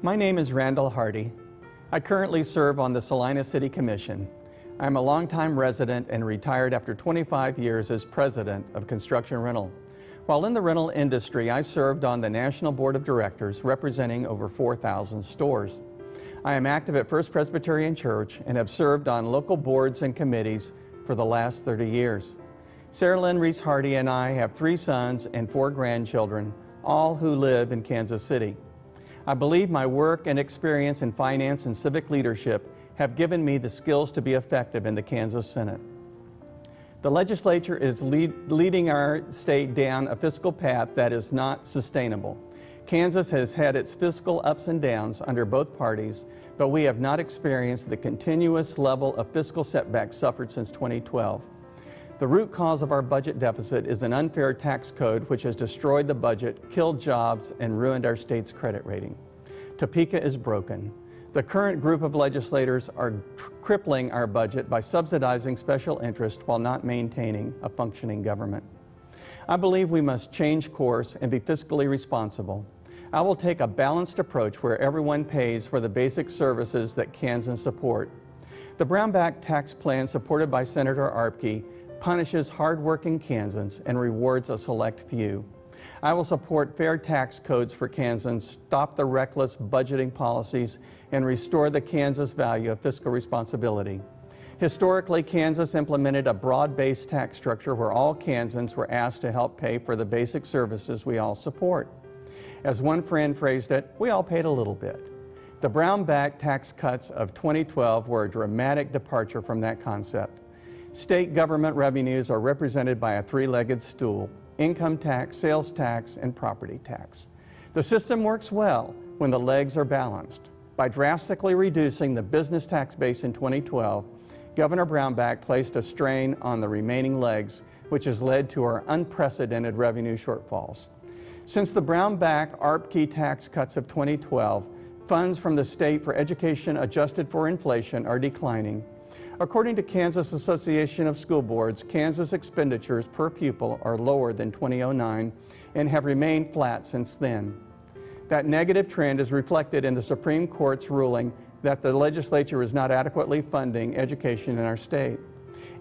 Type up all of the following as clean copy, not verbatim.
My name is Randall Hardy. I currently serve on the Salina City Commission. I'm a longtime resident and retired after 25 years as president of Construction Rental. While in the rental industry, I served on the National Board of Directors representing over 4,000 stores. I am active at First Presbyterian Church and have served on local boards and committees for the last 30 years. Sarah Lynn Reese Hardy and I have 3 sons and 4 grandchildren, all who live in Kansas City. I believe my work and experience in finance and civic leadership have given me the skills to be effective in the Kansas Senate. The legislature is leading our state down a fiscal path that is not sustainable. Kansas has had its fiscal ups and downs under both parties, but we have not experienced the continuous level of fiscal setbacks suffered since 2012. The root cause of our budget deficit is an unfair tax code which has destroyed the budget, killed jobs, and ruined our state's credit rating. Topeka is broken. The current group of legislators are crippling our budget by subsidizing special interest while not maintaining a functioning government. I believe we must change course and be fiscally responsible. I will take a balanced approach where everyone pays for the basic services that Kansans support. The Brownback tax plan supported by Senator Arpke punishes hard-working Kansans and rewards a select few. I will support fair tax codes for Kansans, stop the reckless budgeting policies, and restore the Kansas value of fiscal responsibility. Historically, Kansas implemented a broad-based tax structure where all Kansans were asked to help pay for the basic services we all support. As one friend phrased it, we all paid a little bit. The Brownback tax cuts of 2012 were a dramatic departure from that concept. State government revenues are represented by a 3-legged stool: income tax, sales tax, and property tax. The system works well when the legs are balanced. By drastically reducing the business tax base in 2012, Governor Brownback placed a strain on the remaining legs, which has led to our unprecedented revenue shortfalls. Since the Brownback-Arpke tax cuts of 2012, funds from the state for education adjusted for inflation are declining. According to Kansas Association of School Boards, Kansas expenditures per pupil are lower than 2009 and have remained flat since then. That negative trend is reflected in the Supreme Court's ruling that the legislature is not adequately funding education in our state.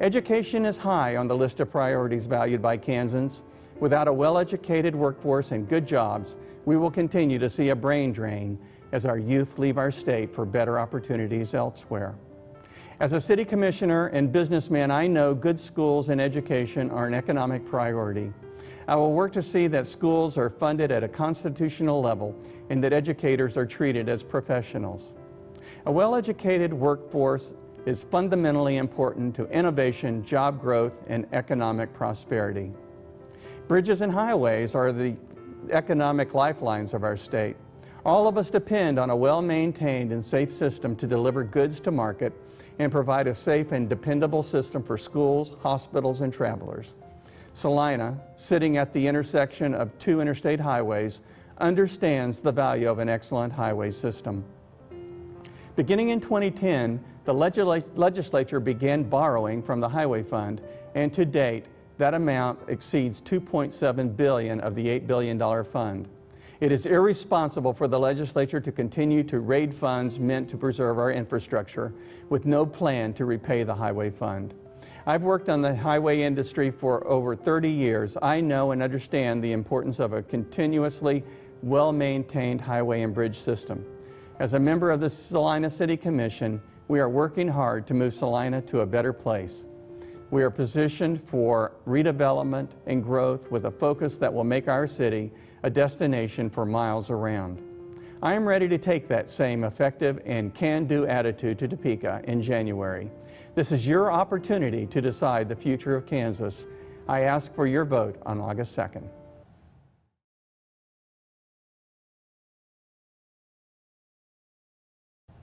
Education is high on the list of priorities valued by Kansans. Without a well-educated workforce and good jobs, we will continue to see a brain drain as our youth leave our state for better opportunities elsewhere. As a city commissioner and businessman, I know good schools and education are an economic priority. I will work to see that schools are funded at a constitutional level and that educators are treated as professionals. A well-educated workforce is fundamentally important to innovation, job growth, and economic prosperity. Bridges and highways are the economic lifelines of our state. All of us depend on a well-maintained and safe system to deliver goods to market and provide a safe and dependable system for schools, hospitals, and travelers. Salina, sitting at the intersection of 2 interstate highways, understands the value of an excellent highway system. Beginning in 2010, the legislature began borrowing from the Highway Fund, and to date, that amount exceeds $2.7 billion of the $8 billion fund. It is irresponsible for the legislature to continue to raid funds meant to preserve our infrastructure with no plan to repay the Highway Fund. I've worked on the highway industry for over 30 years. I know and understand the importance of a continuously well-maintained highway and bridge system. As a member of the Salina City Commission, we are working hard to move Salina to a better place. We are positioned for redevelopment and growth with a focus that will make our city a destination for miles around. I am ready to take that same effective and can-do attitude to Topeka in January. This is your opportunity to decide the future of Kansas. I ask for your vote on August 2nd.